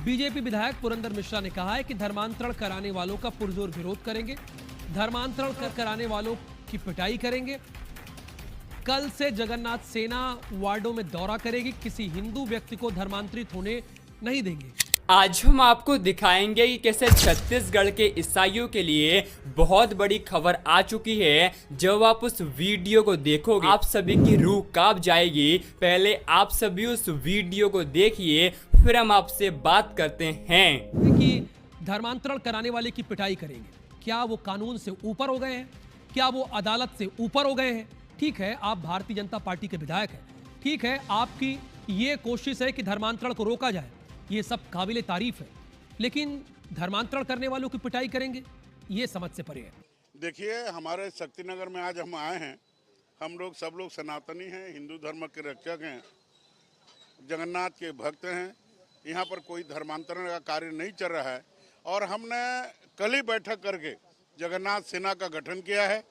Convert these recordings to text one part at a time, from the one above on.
BJP विधायक पुरंदर मिश्रा ने कहा है कि धर्मांतरण कराने वालों का पुरजोर विरोध करेंगे, धर्मांतरण कराने वालों की पिटाई करेंगे। कल से जगन्नाथ सेना वार्डों में दौरा करेगी, किसी हिंदू व्यक्ति को धर्मांतरित होने नहीं देंगे। आज हम आपको दिखाएंगे कि कैसे छत्तीसगढ़ के ईसाइयों के लिए बहुत बड़ी खबर आ चुकी है। जब आप उस वीडियो को देखोगे आप सभी की रूह कांप जाएगी। पहले आप सभी उस वीडियो को देखिए, फिर हम आपसे बात करते हैं कि धर्मांतरण कराने वाले की पिटाई करेंगे। क्या वो कानून से ऊपर हो गए हैं? क्या वो अदालत से ऊपर हो गए हैं? ठीक है, आप भारतीय जनता पार्टी के विधायक हैं, ठीक है, आपकी ये कोशिश है कि धर्मांतरण को रोका जाए, ये सब काबिले तारीफ है, लेकिन धर्मांतरण करने वालों की पिटाई करेंगे, ये समझ से परे है। देखिए, हमारे शक्तिनगर में आज हम आए हैं। हम लोग सब लोग सनातनी हैं, हिंदू धर्म के रक्षक हैं, जगन्नाथ के भक्त हैं। यहाँ पर कोई धर्मांतरण का कार्य नहीं चल रहा है और हमने कल ही बैठक करके जगन्नाथ सेना का गठन किया है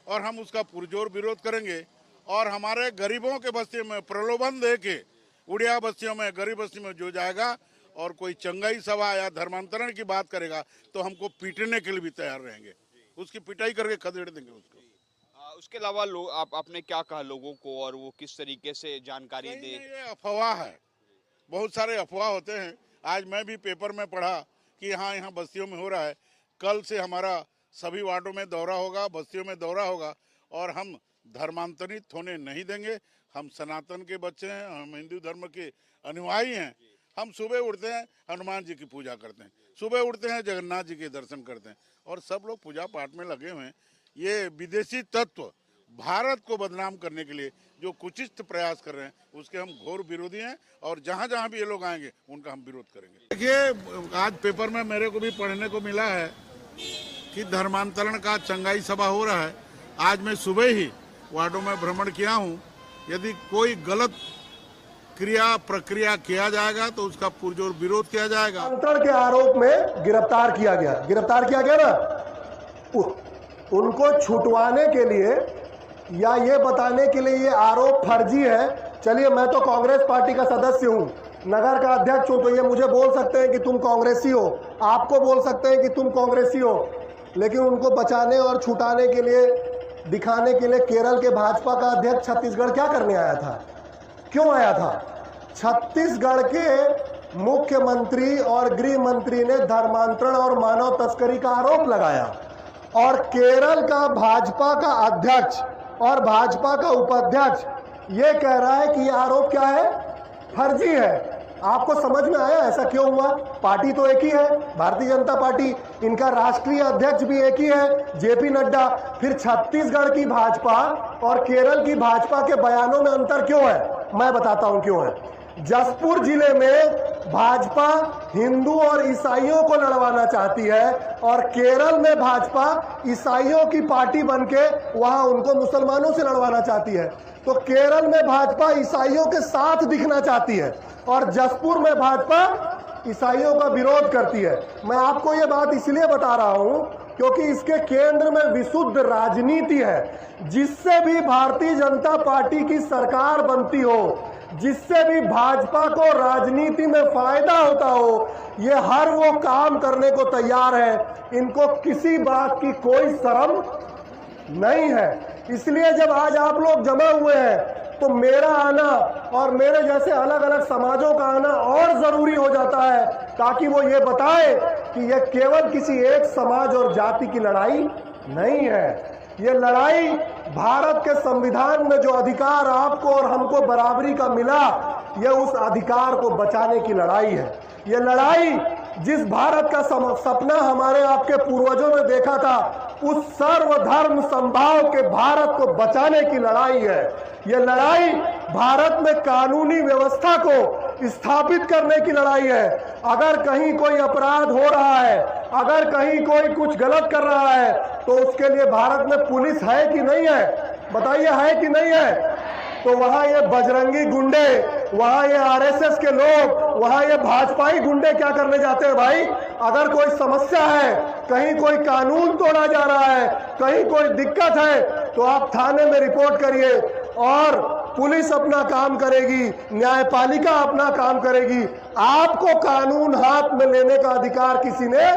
और हम उसका पुरजोर विरोध करेंगे। और हमारे गरीबों के बस्तियों में प्रलोभन दे के उड़िया बस्तियों में, गरीब बस्ती में जो जाएगा और कोई चंगाई सभा या धर्मांतरण की बात करेगा तो हमको पीटने के लिए भी तैयार रहेंगे, उसकी पिटाई करके खदेड़ देंगे उसको। उसके अलावा आपने क्या कहा लोगों को और वो किस तरीके से जानकारी दे? ये अफवाह है, बहुत सारे अफवाह होते हैं। आज मैं भी पेपर में पढ़ा कि यहाँ बस्तियों में हो रहा है। कल से हमारा सभी वार्डों में दौरा होगा, बस्तियों में दौरा होगा और हम धर्मांतरित होने नहीं देंगे। हम सनातन के बच्चे हैं, हम हिंदू धर्म के अनुयायी हैं। हम सुबह उठते हैं, हनुमान जी की पूजा करते हैं, सुबह उठते हैं, जगन्नाथ जी के दर्शन करते हैं और सब लोग पूजा पाठ में लगे हुए हैं। ये विदेशी तत्व भारत को बदनाम करने के लिए जो कुचित प्रयास कर रहे हैं उसके हम घोर विरोधी हैं और जहाँ जहाँ भी ये लोग आएंगे उनका हम विरोध करेंगे। देखिए, आज पेपर में मेरे को भी पढ़ने को मिला है कि धर्मांतरण का चंगाई सभा हो रहा है। आज मैं सुबह ही वार्डों में भ्रमण किया हूँ। यदि कोई गलत प्रक्रिया किया जाएगा तो उसका पुरजोर विरोध किया जाएगा। धर्मांतरण के आरोप में गिरफ्तार किया गया ना, उनको छुटवाने के लिए या ये बताने के लिए ये आरोप फर्जी है। चलिए, मैं तो कांग्रेस पार्टी का सदस्य हूँ, नगर का अध्यक्ष हूँ, तो ये मुझे बोल सकते हैं कि तुम कांग्रेसी हो, आपको बोल सकते हैं कि तुम कांग्रेसी हो, लेकिन उनको बचाने और छुटाने के लिए, दिखाने के लिए केरल के भाजपा का अध्यक्ष छत्तीसगढ़ क्या करने आया था? क्यों आया था? छत्तीसगढ़ के मुख्यमंत्री और गृह मंत्री ने धर्मांतरण और मानव तस्करी का आरोप लगाया और केरल का भाजपा का अध्यक्ष और भाजपा का उपाध्यक्ष ये कह रहा है कि ये आरोप क्या है? फर्जी है। आपको समझ में आया ऐसा क्यों हुआ? पार्टी तो एक ही है, भारतीय जनता पार्टी, इनका राष्ट्रीय अध्यक्ष भी एक ही है, जेपी नड्डा। फिर छत्तीसगढ़ की भाजपा और केरल की भाजपा के बयानों में अंतर क्यों है? मैं बताता हूं क्यों है। जसपुर जिले में भाजपा हिंदू और ईसाइयों को लड़वाना चाहती है और केरल में भाजपा ईसाइयों की पार्टी बनके वहां उनको मुसलमानों से लड़वाना चाहती है। तो केरल में भाजपा ईसाइयों के साथ दिखना चाहती है और जसपुर में भाजपा ईसाइयों का विरोध करती है। मैं आपको ये बात इसलिए बता रहा हूं क्योंकि इसके केंद्र में विशुद्ध राजनीति है। जिससे भी भारतीय जनता पार्टी की सरकार बनती हो, जिससे भी भाजपा को राजनीति में फायदा होता हो, ये हर वो काम करने को तैयार है। इनको किसी बात की कोई शर्म नहीं है। इसलिए जब आज आप लोग जमा हुए हैं तो मेरा आना और मेरे जैसे अलग अलग समाजों का आना और जरूरी हो जाता है, ताकि वो ये बताए कि ये केवल किसी एक समाज और जाति की लड़ाई नहीं है। ये लड़ाई भारत के संविधान में जो अधिकार आपको और हमको बराबरी का मिला, ये उस अधिकार को बचाने की लड़ाई है। ये लड़ाई जिस भारत का सपना हमारे आपके पूर्वजों ने देखा था, उस सर्वधर्म संभाव के भारत को बचाने की लड़ाई है। ये लड़ाई भारत में कानूनी व्यवस्था को स्थापित करने की लड़ाई है। अगर कहीं कोई अपराध हो रहा है, अगर कहीं कोई कुछ गलत कर रहा है, तो उसके लिए भारत में पुलिस है कि नहीं है? बताइए, है कि नहीं है? तो वहां ये बजरंगी गुंडे, वहां ये आरएसएस के लोग, वहां ये भाजपाई गुंडे क्या करने जाते हैं भाई? अगर कोई समस्या है, कहीं कोई कानून तोड़ा जा रहा है, कहीं कोई दिक्कत है, तो आप थाने में रिपोर्ट करिए और पुलिस अपना काम करेगी, न्यायपालिका अपना काम करेगी। आपको कानून हाथ में लेने का अधिकार किसी ने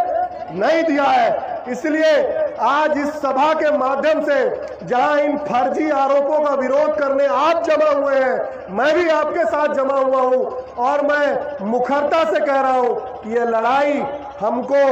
नहीं दिया है। इसलिए आज इस सभा के माध्यम से जहां इन फर्जी आरोपों का विरोध करने आप जमा हुए हैं, मैं भी आपके साथ जमा हुआ हूं और मैं मुखरता से कह रहा हूं कि ये लड़ाई हमको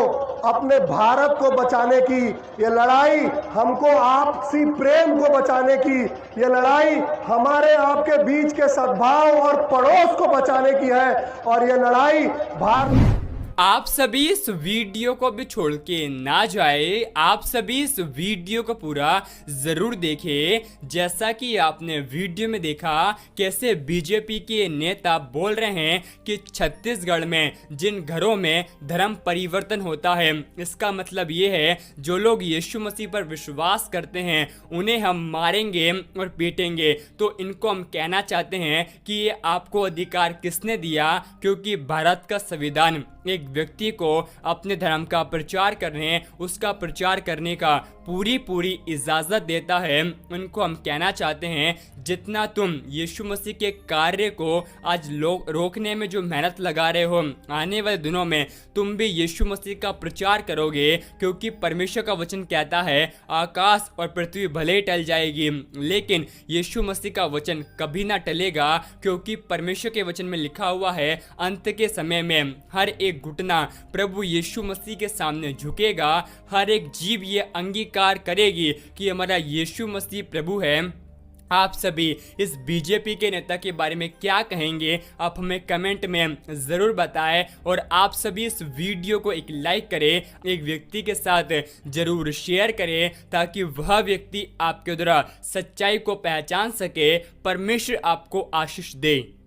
अपने भारत को बचाने की, ये लड़ाई हमको आपसी प्रेम को बचाने की, ये लड़ाई हमारे आपके बीच के सद्भाव और पड़ोस को बचाने की है। और ये लड़ाई भारत। आप सभी इस वीडियो को भी छोड़ के ना जाए, आप सभी इस वीडियो को पूरा जरूर देखें। जैसा कि आपने वीडियो में देखा कैसे बीजेपी के नेता बोल रहे हैं कि छत्तीसगढ़ में जिन घरों में धर्म परिवर्तन होता है, इसका मतलब ये है जो लोग यीशु मसीह पर विश्वास करते हैं उन्हें हम मारेंगे और पीटेंगे। तो इनको हम कहना चाहते हैं कि ये आपको अधिकार किसने दिया, क्योंकि भारत का संविधान एक व्यक्ति को अपने धर्म का प्रचार करने, उसका प्रचार करने का पूरी इजाजत देता है। उनको हम कहना चाहते हैं जितना तुम यीशु मसीह के कार्य को आज लोग रोकने में जो मेहनत लगा रहे हो, आने वाले दिनों में तुम भी यीशु मसीह का प्रचार करोगे, क्योंकि परमेश्वर का वचन कहता है आकाश और पृथ्वी भले ही टल जाएगी लेकिन यीशु मसीह का वचन कभी ना टलेगा, क्योंकि परमेश्वर के वचन में लिखा हुआ है अंत के समय में हर एक घुटना प्रभु यीशु मसीह के सामने झुकेगा, हर एक जीभ ये अंगीकार करेगी कि हमारा यीशु मसीह प्रभु है। आप सभी इस बीजेपी के नेता के बारे में क्या कहेंगे, आप हमें कमेंट में ज़रूर बताएं और आप सभी इस वीडियो को एक लाइक करें, एक व्यक्ति के साथ ज़रूर शेयर करें ताकि वह व्यक्ति आपके द्वारा सच्चाई को पहचान सके। परमेश्वर आपको आशीष दे।